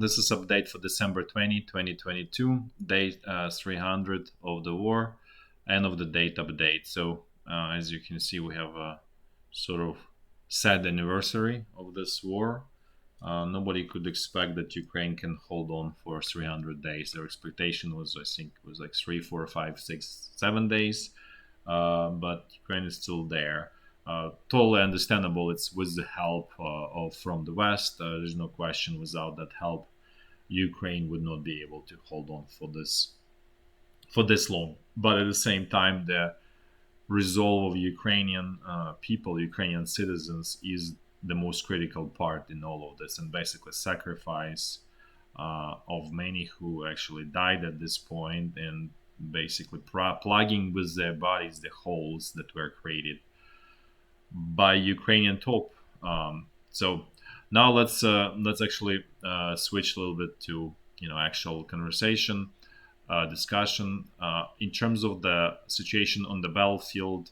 This is update for December 20, 2022, day 300 of the war, end of the date update. So as you can see, we have a sort of sad anniversary of this war. Nobody could expect that Ukraine can hold on for 300 days. Their expectation was, I think, was like 3, 4, 5, 6, 7 days. But Ukraine is still there. Totally understandable. It's with the help from the West. There's no question. Without that help, Ukraine would not be able to hold on for this long. But at the same time, the resolve of Ukrainian people, Ukrainian citizens, is the most critical part in all of this, and basically sacrifice of many who actually died at this point, and basically plugging with their bodies the holes that were created by Ukrainian top. So now let's actually switch a little bit to actual conversation, discussion. In terms of the situation on the battlefield,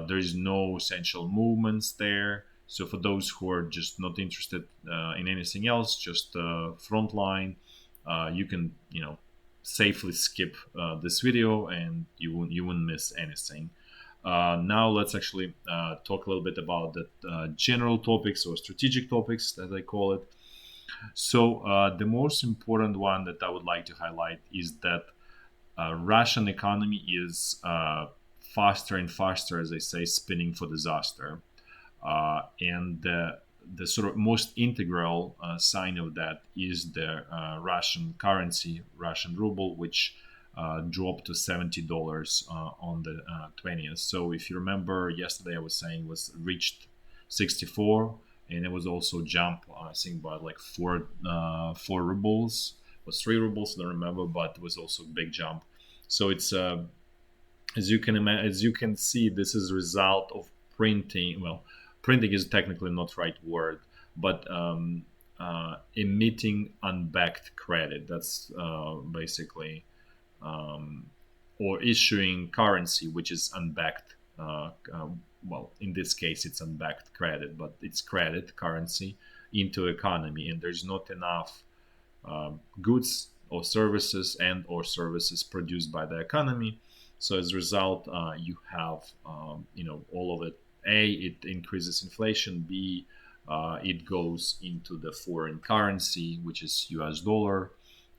there is no essential movements there. So for those who are just not interested in anything else, just frontline, you can safely skip this video and you won't miss anything. Now let's actually talk a little bit about the general topics or strategic topics, as I call it. So the most important one that I would like to highlight is that Russian economy is faster and faster, as I say, spinning for disaster. And the sort of most integral sign of that is the Russian currency, Russian ruble, which dropped to $70 on the 20th. So if you remember, yesterday I was saying was reached 64, and it was also jump, I think, by like four rubles, was 3 rubles, I don't remember, but it was also a big jump. So it's as you can see, this is a result of printing. Well, printing is technically not the right word, but emitting unbacked credit. That's basically, or issuing currency which is unbacked. Well, in this case, it's unbacked credit, but it's credit currency into economy, and there's not enough goods or services services produced by the economy. So as a result, you have all of it. A, it increases inflation. B, it goes into the foreign currency, which is US dollar.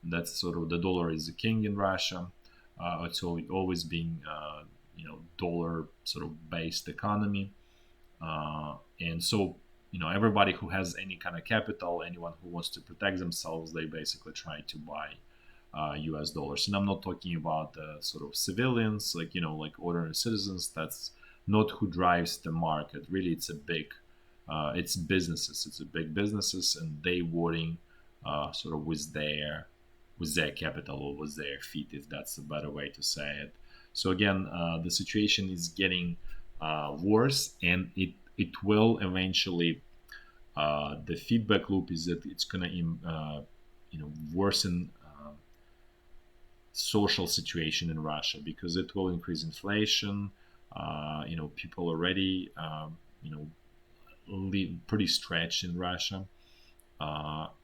That's sort of, the dollar is the king in Russia. It's always been dollar sort of based economy, and so everybody who has any kind of capital, anyone who wants to protect themselves, they basically try to buy US dollars. And I'm not talking about sort of civilians, like ordinary citizens. That's not who drives the market. Really, it's it's businesses. It's a big businesses, and they voting sort of with their capital or with their feet, if that's a better way to say it. So again, the situation is getting worse, and it will eventually. The feedback loop is that it's gonna worsen social situation in Russia, because it will increase inflation. People already pretty stretched in Russia,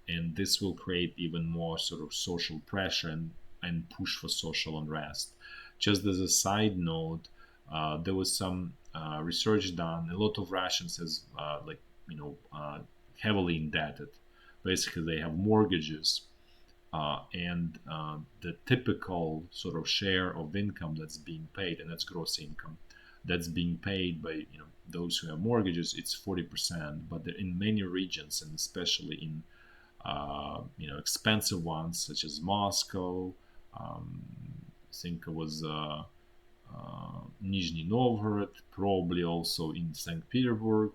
and this will create even more sort of social pressure and push for social unrest. Just as a side note, there was some research done. A lot of Russians is heavily indebted. Basically, they have mortgages, and the typical sort of share of income that's being paid, and that's gross income, that's being paid by those who have mortgages, it's 40%. But in many regions, and especially in expensive ones such as Moscow, I think it was Nizhny Novgorod, probably also in St. Petersburg,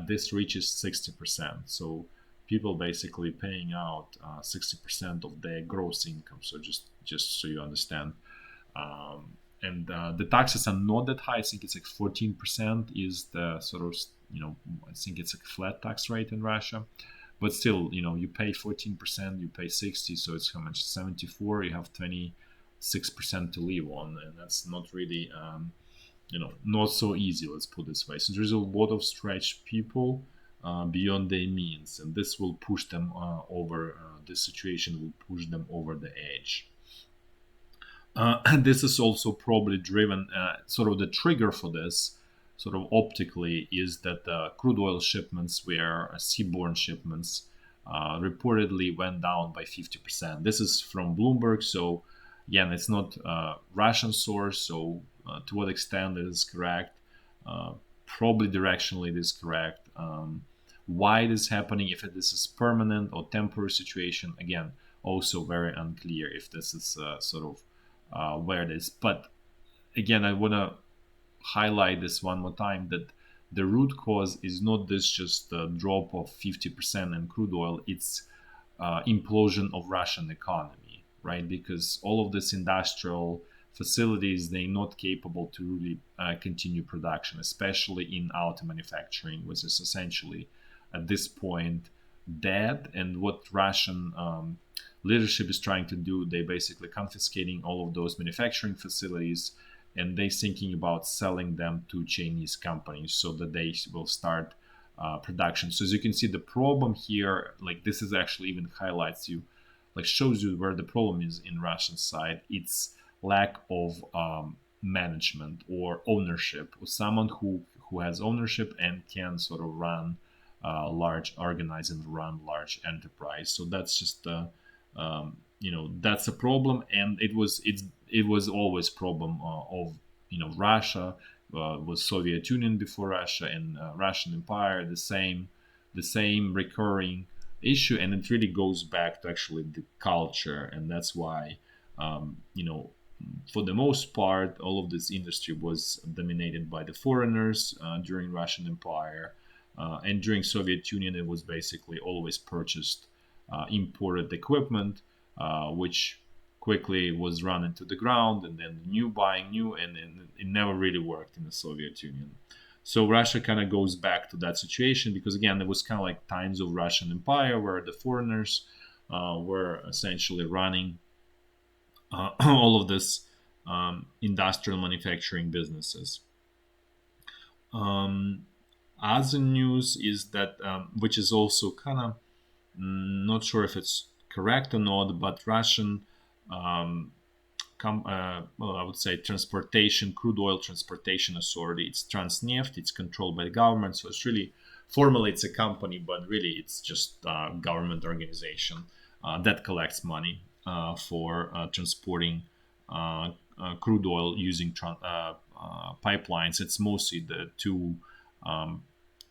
this reaches 60%. So people basically paying out 60% of their gross income. So just so you understand. And the taxes are not that high. I think it's like 14% is the sort of, I think it's a flat tax rate in Russia. But still, you pay 14%, you pay 60, so it's how much? 74. You have 26% to live on, and that's not really, not so easy. Let's put it this way. So there's a lot of stretched people beyond their means, and this will push them over this situation will push them over the edge. This is also probably driven, sort of the trigger for this, sort of optically, is that crude oil shipments were seaborne shipments reportedly went down by 50%. This is from Bloomberg, so again, it's not Russian source, so to what extent it is correct, uh, probably directionally it is correct. Why it is happening, if this is permanent or temporary situation, again, also very unclear if this is sort of where it is. But again, I want to highlight this one more time, that the root cause is not this just a drop of 50% in crude oil, it's implosion of Russian economy, right? Because all of these industrial facilities, they're not capable to really continue production, especially in auto manufacturing, which is essentially at this point dead. And what Russian leadership is trying to do, they basically confiscating all of those manufacturing facilities, and they thinking about selling them to Chinese companies so that they will start production. So as you can see, the problem here, like this is actually even highlights you, like shows you where the problem is in Russian side. It's lack of management or ownership, or someone who has ownership and can sort of run large, organize and run large enterprise. So that's just that's a problem, and it was always problem of Russia was Soviet Union before Russia, and Russian Empire, the same recurring issue, and it really goes back to actually the culture, and that's why for the most part all of this industry was dominated by the foreigners during Russian Empire, and during Soviet Union it was basically always purchased imported equipment, which quickly was run into the ground, and then new buying new, and it never really worked in the Soviet Union. So Russia kind of goes back to that situation, because again, it was kind of like times of Russian Empire where the foreigners were essentially running all of this industrial manufacturing businesses. Um, Other news is that, which is also kind of not sure if it's correct or not, but Russian, um, well, I would say transportation, crude oil transportation authority. It's Transneft. It's controlled by the government, so it's really formally it's a company, but really it's just a government organization that collects money for transporting crude oil using pipelines. It's mostly um,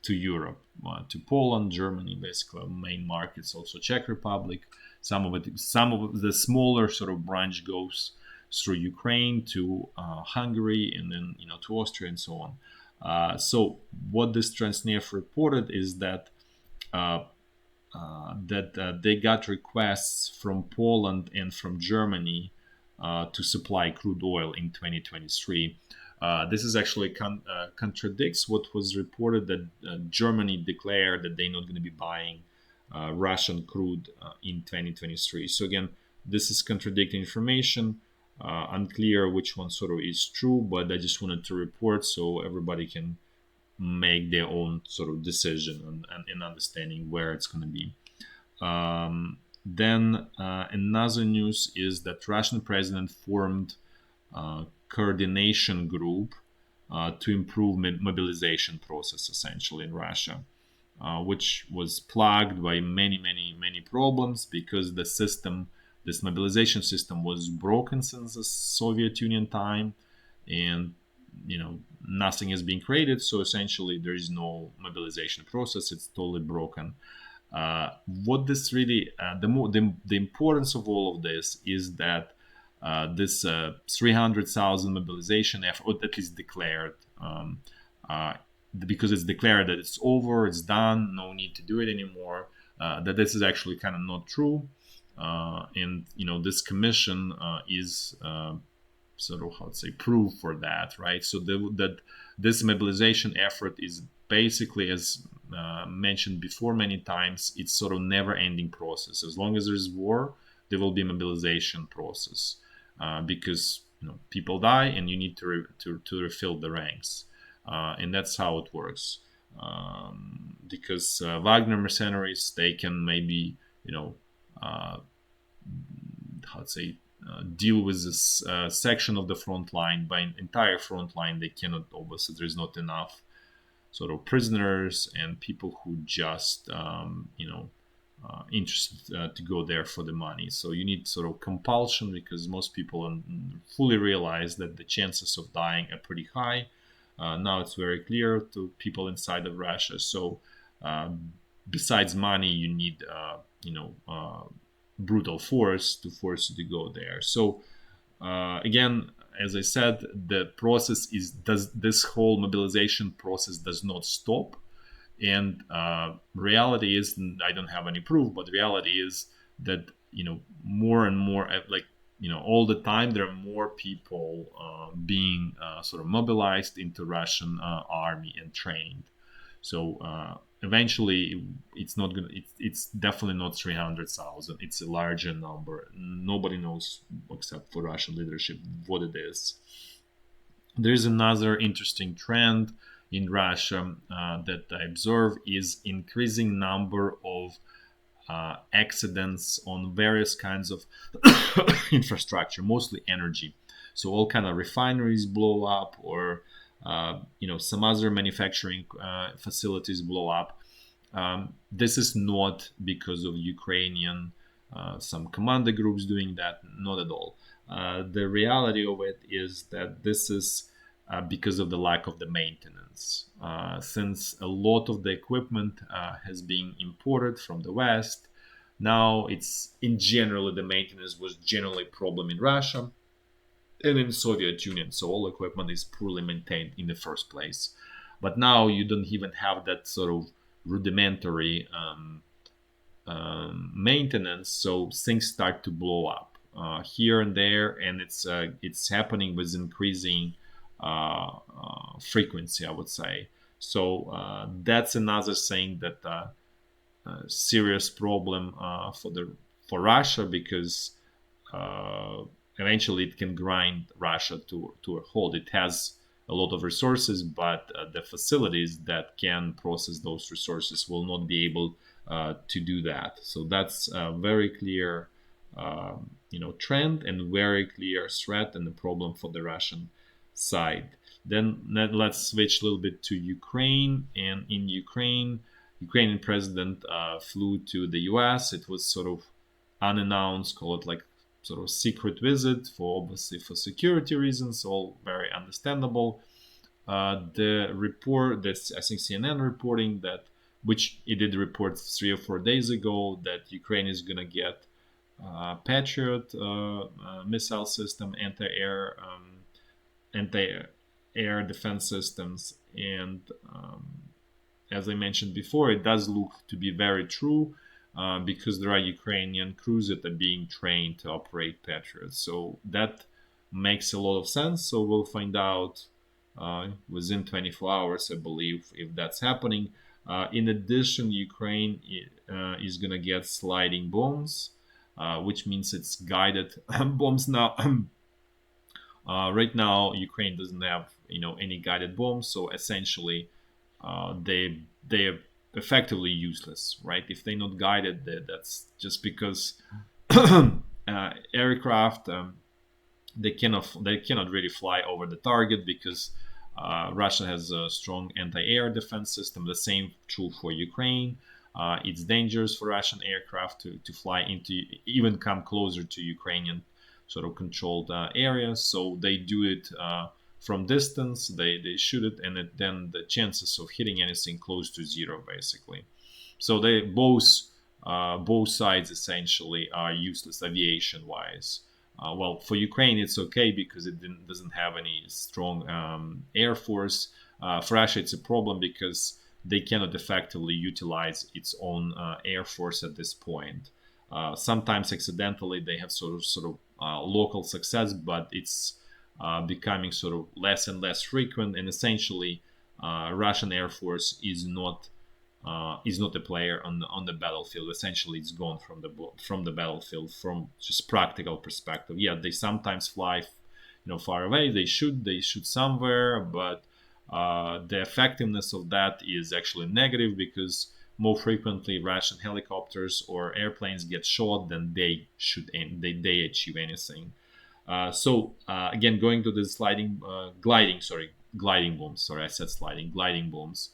to Europe, to Poland, Germany, basically main markets. Also Czech Republic. Some of the smaller sort of branch goes through Ukraine to Hungary, and then to Austria and so on. So what this Transneft reported is that they got requests from Poland and from Germany to supply crude oil in 2023. This is actually contradicts what was reported that Germany declared that they're not going to be buying Russian crude in 2023. So again, this is contradicting information. Unclear which one sort of is true, but I just wanted to report so everybody can make their own sort of decision and understanding where it's going to be. Then another news is that Russian president formed coordination group to improve mobilization process essentially in Russia, which was plagued by many problems because the system, this mobilization system, was broken since the Soviet Union time, and nothing is being created. So essentially, there is no mobilization process. It's totally broken. What this really, the importance of all of this is that this 300,000 mobilization effort, or at least declared, because it's declared that it's over, it's done, no need to do it anymore. That this is actually kind of not true, and this commission is sort of, how to say, proof for that, right? So that this mobilization effort is basically, as mentioned before many times, it's sort of never-ending process. As long as there's war, there will be a mobilization process, because people die and you need to refill the ranks, and that's how it works. Because Wagner mercenaries, they can maybe uh, how to say, deal with this section of the front line. By entire front line, they cannot, obviously there's not enough sort of prisoners and people who just interested to go there for the money. So you need sort of compulsion, because most people fully realize that the chances of dying are pretty high. Now it's very clear to people inside of Russia. So besides money, you need brutal force to force you to go there. So again, as I said, the process is does this whole mobilization process does not stop. And reality is, I don't have any proof, but reality is that more and more, like all the time, there are more people being sort of mobilized into Russian army and trained. So eventually, it's not gonna. It's definitely not 300,000. It's a larger number. Nobody knows except for Russian leadership what it is. There is another interesting trend in Russia that I observe is increasing number of accidents on various kinds of infrastructure, mostly energy. So all kind of refineries blow up, or some other manufacturing facilities blow up. This is not because of Ukrainian some commander groups doing that, not at all. The reality of it is that this is because of the lack of the maintenance. Since a lot of the equipment has been imported from the West, now it's in general the maintenance was generally a problem in Russia and in Soviet Union. So all equipment is poorly maintained in the first place. But now you don't even have that sort of rudimentary maintenance, so things start to blow up here and there, and it's happening with increasing frequency, I would say. So that's another thing that serious problem for Russia, because eventually it can grind Russia to a halt. It has a lot of resources, but the facilities that can process those resources will not be able to do that. So that's a very clear, trend and very clear threat and the problem for the Russian side. Then let's switch a little bit to Ukraine. And in Ukraine, Ukrainian president flew to the U.S. It was sort of unannounced, call it like sort of secret visit, for obviously for security reasons, all very understandable. The report, that's I think CNN reporting that, which it did report 3 or 4 days ago, that Ukraine is gonna get Patriot missile system, anti-air defense systems, and as I mentioned before, it does look to be very true. Because there are Ukrainian crews that are being trained to operate Patriots. So that makes a lot of sense. So we'll find out within 24 hours, I believe, if that's happening. In addition, Ukraine is going to get sliding bombs, which means it's guided bombs now. Right now, Ukraine doesn't have any guided bombs, so essentially they're effectively useless, right? If they're not guided, that's just because aircraft they cannot really fly over the target, because Russia has a strong anti-air defense system. The same true for Ukraine. It's dangerous for Russian aircraft to fly into, even come closer to Ukrainian sort of controlled areas. So they do it from distance. They shoot it, and then the chances of hitting anything close to zero, basically. So they both sides essentially are useless aviation wise. Well, for Ukraine it's okay because it doesn't have any strong air force. For Russia it's a problem because they cannot effectively utilize its own air force at this point. Sometimes accidentally they have sort of local success, but it's becoming sort of less and less frequent. And essentially, Russian Air Force is not a player on the battlefield. Essentially, it's gone from the battlefield from just practical perspective. Yeah, they sometimes fly, far away. They shoot somewhere, but the effectiveness of that is actually negative, because more frequently Russian helicopters or airplanes get shot than they should they achieve anything. Again, going to the gliding bombs. Sorry, I said sliding, gliding bombs,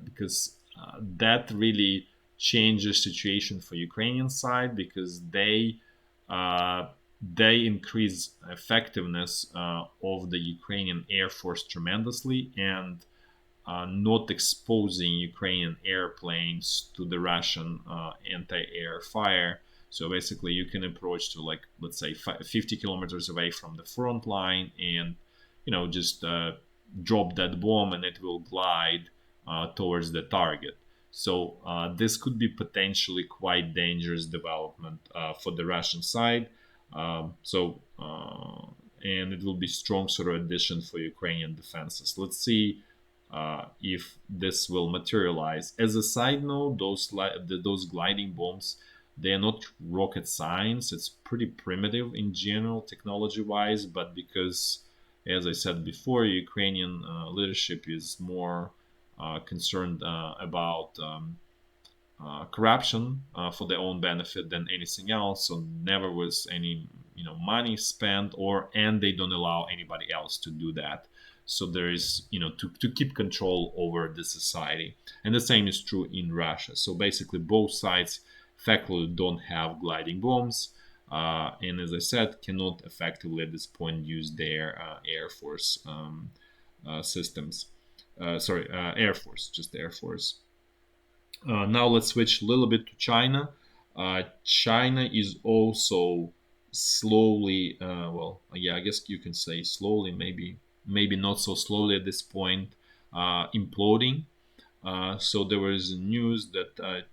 because that really changes situation for Ukrainian side because uh, they increase effectiveness of the Ukrainian Air Force tremendously, and not exposing Ukrainian airplanes to the Russian anti-air fire. So basically, you can approach to, like, let's say 50 kilometers away from the front line, and just drop that bomb, and it will glide towards the target. So this could be potentially quite dangerous development for the Russian side. And it will be strong sort of addition for Ukrainian defenses. Let's see if this will materialize. As a side note, those gliding bombs, they are not rocket science. It's pretty primitive in general, technology-wise, but because, as I said before, Ukrainian leadership is more concerned about corruption for their own benefit than anything else. So never was any money spent, and they don't allow anybody else to do that. So there is to keep control over the society, and the same is true in Russia. So basically, both sides effectively don't have gliding bombs, and as I said, cannot effectively at this point use their air force systems. Air Force, just Air Force. Now let's switch a little bit to China. China is also slowly, I guess you can say slowly, maybe not so slowly at this point, imploding. So there was news that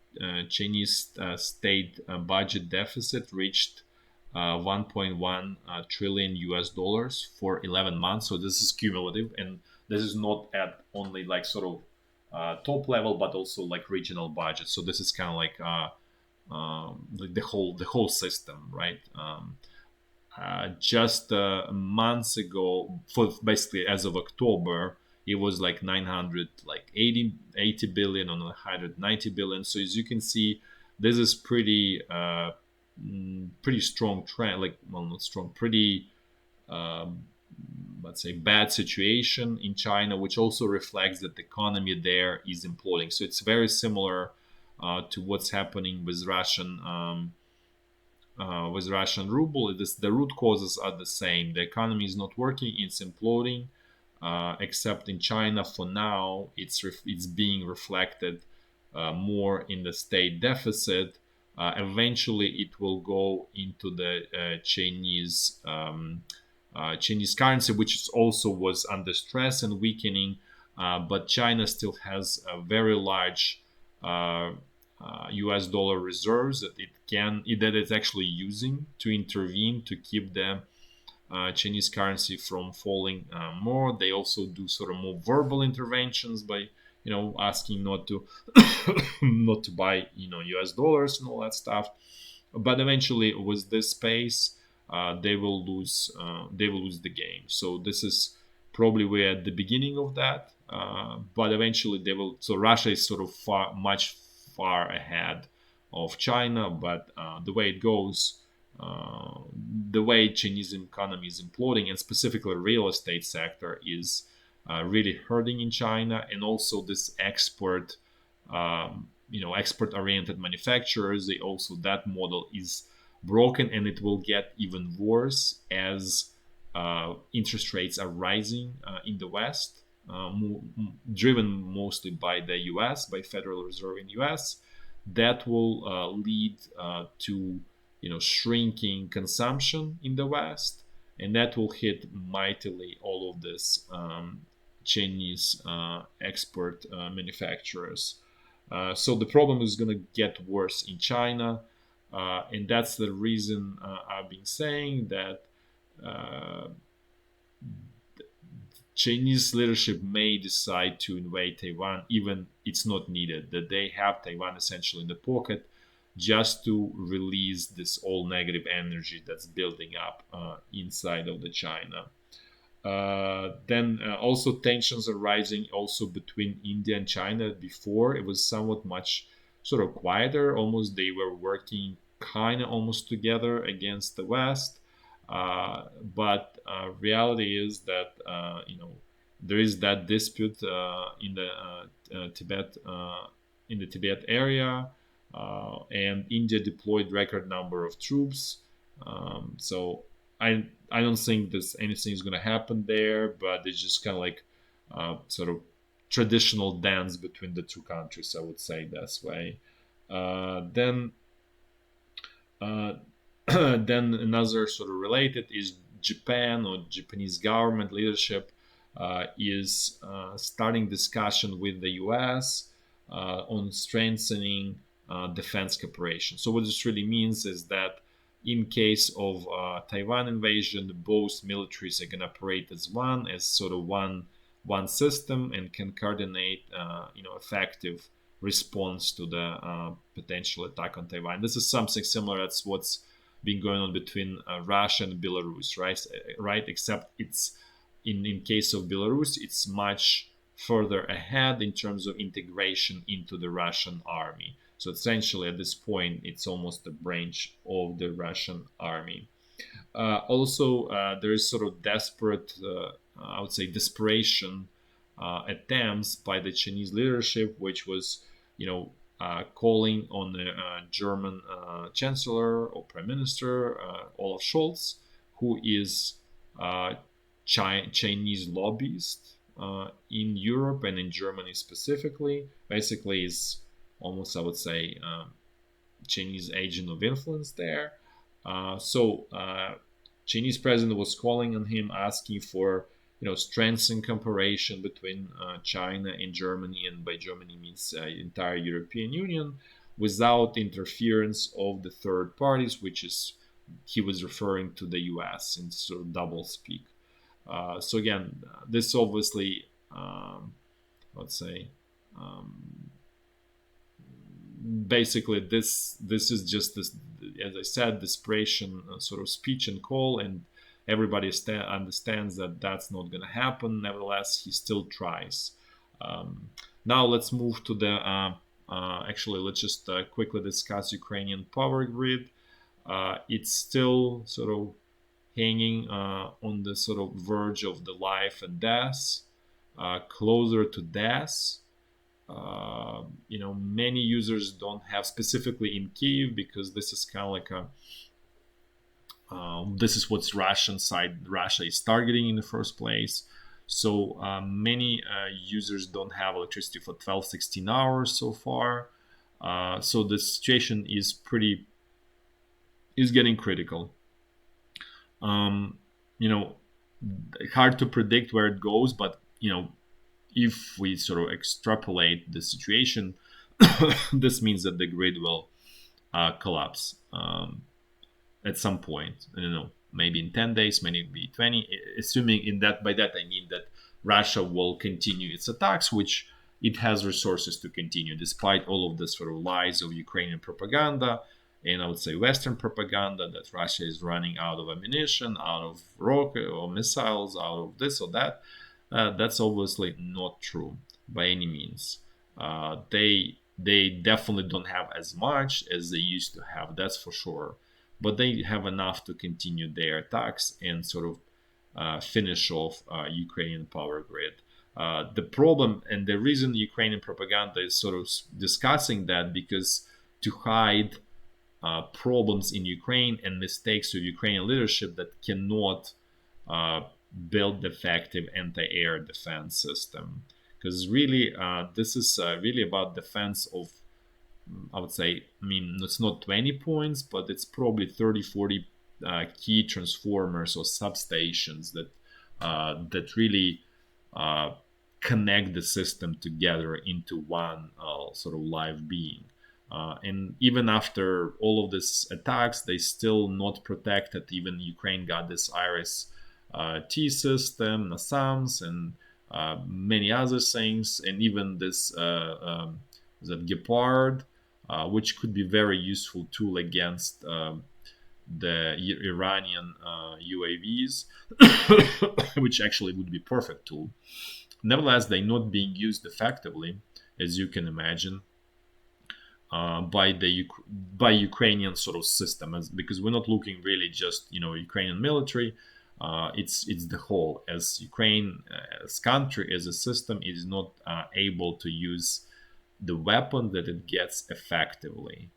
Chinese state budget deficit reached 1.1 trillion US dollars for 11 months. So this is cumulative, and this is not at only like sort of top level, but also like regional budget. So this is kind of like like the whole system, right? Just months ago, for basically as of October, it was like 900, like 80 billion on 190 billion. So as you can see, this is pretty strong trend. Like, well, not strong, pretty um, let's say bad situation in China, which also reflects that the economy there is imploding. So it's very similar to what's happening with Russian ruble. The root causes are the same. The economy is not working; it's imploding. Except in China, for now, it's being reflected more in the state deficit. Eventually, it will go into the Chinese currency, which also was under stress and weakening. But China still has a very large uh, U.S. dollar reserves that it's actually using to intervene to keep the Chinese currency from falling more. They also do sort of more verbal interventions by asking not to not to buy U.S. dollars and all that stuff. But eventually, with this pace, they will lose the game. So this is probably we're at the beginning of that. But eventually they will. So Russia is sort of much far ahead of China. But the way it goes, the way Chinese economy is imploding, and specifically real estate sector, is really hurting in China, and also this export oriented manufacturers. They also, that model is broken, and it will get even worse as interest rates are rising in the West, driven mostly by the U.S., by Federal Reserve in U.S. That will lead to shrinking consumption in the West, and that will hit mightily all of this Chinese export manufacturers. So the problem is going to get worse in China, and that's the reason I've been saying that uh, Chinese leadership may decide to invade Taiwan, even it's not needed. That they have Taiwan essentially in the pocket, just to release this all negative energy that's building up inside of the China. Then also tensions are rising also between India and China. Before it was somewhat much sort of quieter, almost they were working kind of almost together against the West. But reality is that there is that dispute in the Tibet in the Tibet area, and India deployed record number of troops. So I don't think there's anything is going to happen there, but it's just kind of like sort of traditional dance between the two countries. I would say this way. Then uh, then another sort of related is Japan or Japanese government leadership is starting discussion with the U.S. On strengthening defense cooperation. So what this really means is that in case of Taiwan invasion, both militaries are going to operate as one, as sort of one system, and can coordinate, effective response to the potential attack on Taiwan. This is something similar. That's what's been going on between Russia and Belarus, right? Right. Except it's in case of Belarus, it's much further ahead in terms of integration into the Russian army. So essentially, at this point, it's almost a branch of the Russian army. Also, there is sort of desperate, I would say, desperation attempts by the Chinese leadership, which was, calling on the German Chancellor or Prime Minister Olaf Scholz, who is Chinese lobbyist in Europe and in Germany specifically. Basically, is almost, I would say, Chinese agent of influence there. So Chinese president was calling on him, asking for strengthen cooperation between China and Germany, and by Germany means entire European Union, without interference of the third parties, which is he was referring to the U.S. in sort of double speak. So again, this obviously, let's say, basically this is just this, as I said, desperation sort of speech and call, and everybody understands that that's not going to happen. Nevertheless, he still tries. Now let's move to the actually let's just quickly discuss Ukrainian power grid. It's still sort of hanging on the sort of verge of the life and death, closer to death. Many users don't have, specifically in Kiev, because this is kind of like a this is what's Russian side Russia is targeting in the first place. So many users don't have electricity for 12, 16 hours so far. So the situation is getting critical. Um, you know, hard to predict where it goes, but if we sort of extrapolate the situation, this means that the grid will collapse at some point. I don't know, maybe in 10 days, maybe 20. Assuming in that, by that I mean that Russia will continue its attacks, which it has resources to continue, despite all of the sort of lies of Ukrainian propaganda and I would say Western propaganda that Russia is running out of ammunition, out of rocket or missiles, out of this or that. That's obviously not true by any means. They definitely don't have as much as they used to have. That's for sure. But they have enough to continue their attacks and sort of finish off Ukrainian power grid. The problem and the reason Ukrainian propaganda is sort of discussing that, because to hide problems in Ukraine and mistakes of Ukrainian leadership that cannot uh, build effective anti-air defense system. Because really, this is really about defense of, I would say, I mean, it's not 20 points, but it's probably 30, 40 key transformers or substations that really uh, connect the system together into one sort of live being. And even after all of these attacks, they still not protected. Even Ukraine got this Iris T system, NASAMS, and many other things, and even this that Gepard, which could be very useful tool against the Iranian UAVs, which actually would be perfect tool. Nevertheless, they're not being used effectively, as you can imagine, by the by Ukrainian sort of system, because we're not looking really just Ukrainian military. It's the whole, as Ukraine as country, as a system is not able to use the weapon that it gets effectively,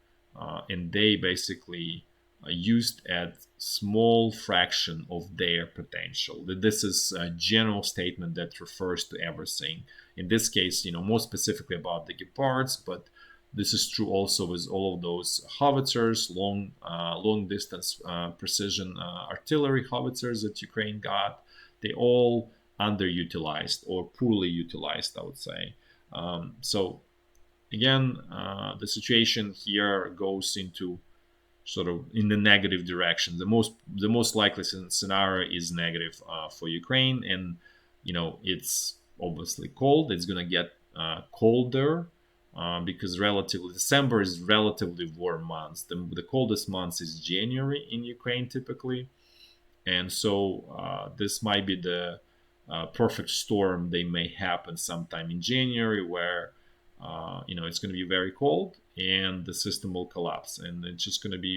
and they basically used at small fraction of their potential. This is a general statement that refers to everything. In this case, more specifically about the Gepards, but this is true also with all of those howitzers, long distance precision artillery howitzers that Ukraine got. They all underutilized or poorly utilized, I would say. So again, the situation here goes into sort of in the negative direction. The most likely scenario is negative for Ukraine, and it's obviously cold. It's gonna get colder because relatively December is relatively warm months. The coldest month is January in Ukraine typically, and so this might be the perfect storm. They may happen sometime in January where it's going to be very cold and the system will collapse, and it's just going to be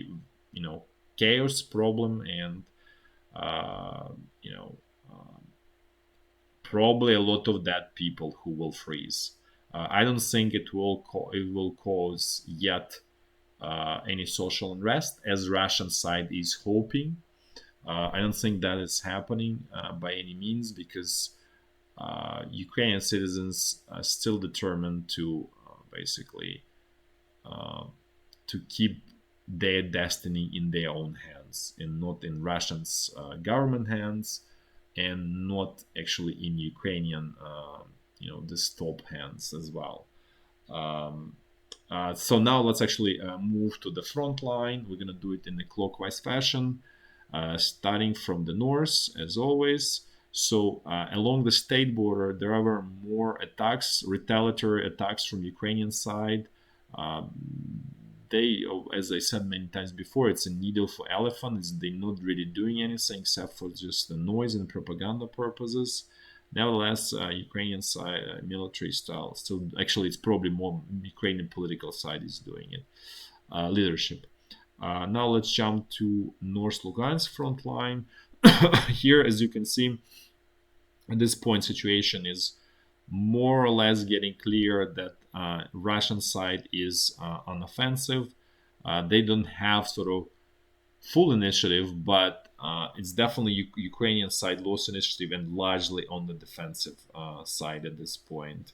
chaos, problem, and uh, you know probably a lot of dead people who will freeze. I don't think it will cause yet any social unrest as Russian side is hoping. I don't think that is happening by any means, because Ukrainian citizens are still determined to basically uh, to keep their destiny in their own hands and not in Russians' government hands, and not actually in Ukrainian, the top hands as well. Um, so now let's actually move to the front line. We're going to do it in a clockwise fashion, starting from the north, as always. So along the state border, there are more attacks, retaliatory attacks from Ukrainian side. Um, they, as I said many times before, it's a needle for elephants. They're not really doing anything except for just the noise and propaganda purposes. Nevertheless, Ukrainian side military style. So actually, it's probably more Ukrainian political side is doing it. Leadership. Now let's jump to North Lugansk front line. Here, as you can see, at this point, situation is more or less getting clear that Russian side is on offensive. They don't have sort of full initiative, but it's definitely Ukrainian side lost initiative and largely on the defensive side at this point.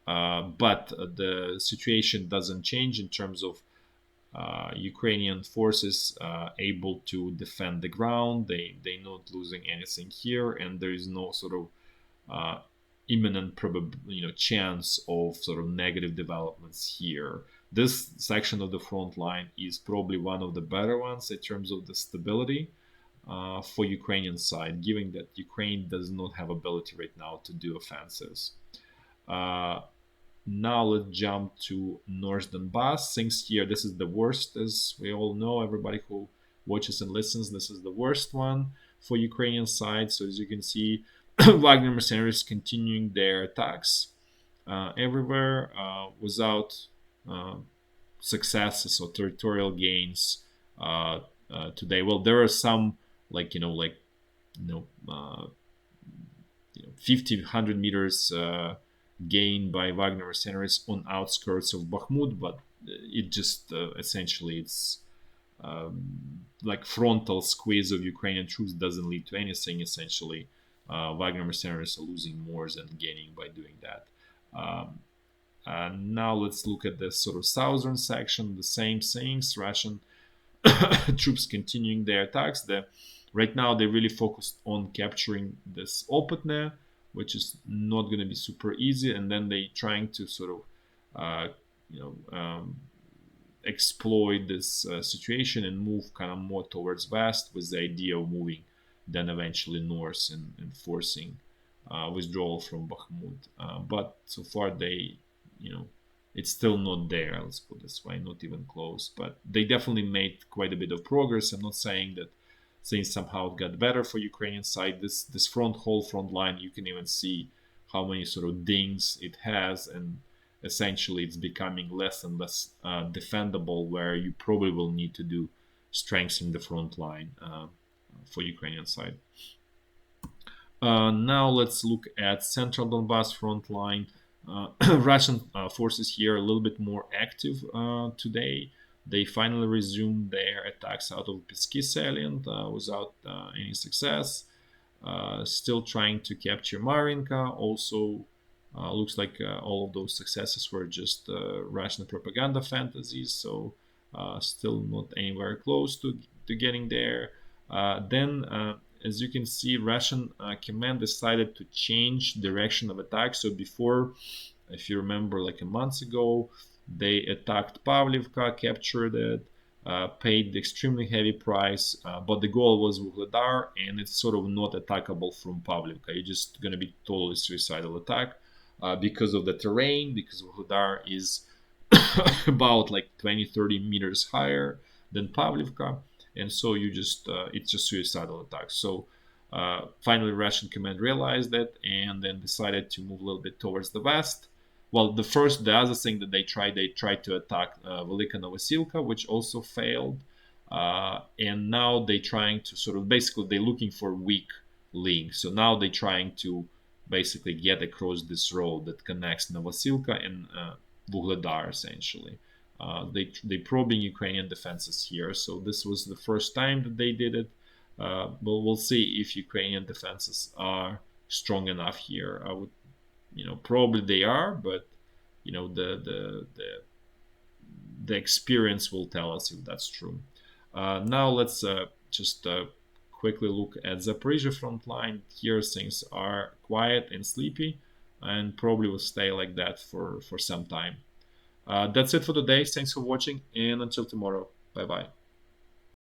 But the situation doesn't change in terms of Ukrainian forces able to defend the ground. They're not losing anything here, and there is no sort of uh, imminent chance of sort of negative developments here. This section of the front line is probably one of the better ones in terms of the stability for Ukrainian side, given that Ukraine does not have ability right now to do offensives. Uh, Now let's jump to North Donbass. Things here, this is the worst, as we all know. Everybody who watches and listens, this is the worst one for Ukrainian side. So as you can see, Wagner mercenaries continuing their attacks everywhere without uh, successes or territorial gains today. Well, there are some you know, uh, 50, 100 meters gained by Wagner mercenaries on outskirts of Bakhmut, but it just essentially it's like frontal squeeze of Ukrainian troops doesn't lead to anything. Essentially, Wagner mercenaries are losing more than gaining by doing that. Um, Now let's look at the sort of southern section. The same things. Russian troops continuing their attacks. Right now they're really focused on capturing this Opetne, which is not going to be super easy, and then they trying to sort of you know exploit this situation and move kind of more towards west, with the idea of moving then eventually north and forcing withdrawal from Bakhmut. But so far they, you know, it's still not there. Let's put it this way, not even close. But they definitely made quite a bit of progress. I'm not saying that things somehow got better for Ukrainian side. This whole front line, you can even see how many sort of dings it has, and essentially it's becoming less and less defendable. Where you probably will need to do strengthen the front line for Ukrainian side. Now let's look at central Donbass front line. Russian forces here are a little bit more active today. They finally resumed their attacks out of Pisky salient without any success. Still trying to capture Marinka. Also, looks like all of those successes were just Russian propaganda fantasies. So, still not anywhere close to getting there. Then as you can see, Russian command decided to change direction of attack. So before, if you remember, like a month ago, they attacked Pavlivka, captured it, paid the extremely heavy price, but the goal was Vuhledar, and it's sort of not attackable from Pavlivka. You're just going to be totally suicidal attack because of the terrain, because Vuhledar is about like 20-30 meters higher than Pavlivka, and so you just it's just suicidal attack. So finally, Russian command realized that and then decided to move a little bit towards the west. Well, the other thing that they tried to attack Velika Novosilka, which also failed, and now they trying to sort of basically they're looking for weak links. So now they're trying to basically get across this road that connects Novosilka and Vuhledar essentially. They probing Ukrainian defenses here, so this was the first time that they did it. But we'll see if Ukrainian defenses are strong enough here. I would, probably they are, but the experience will tell us if that's true. Now let's just quickly look at Zaporizhya front line. Here things are quiet and sleepy, and probably will stay like that for some time. That's it for today. Thanks for watching, and until tomorrow. Bye bye.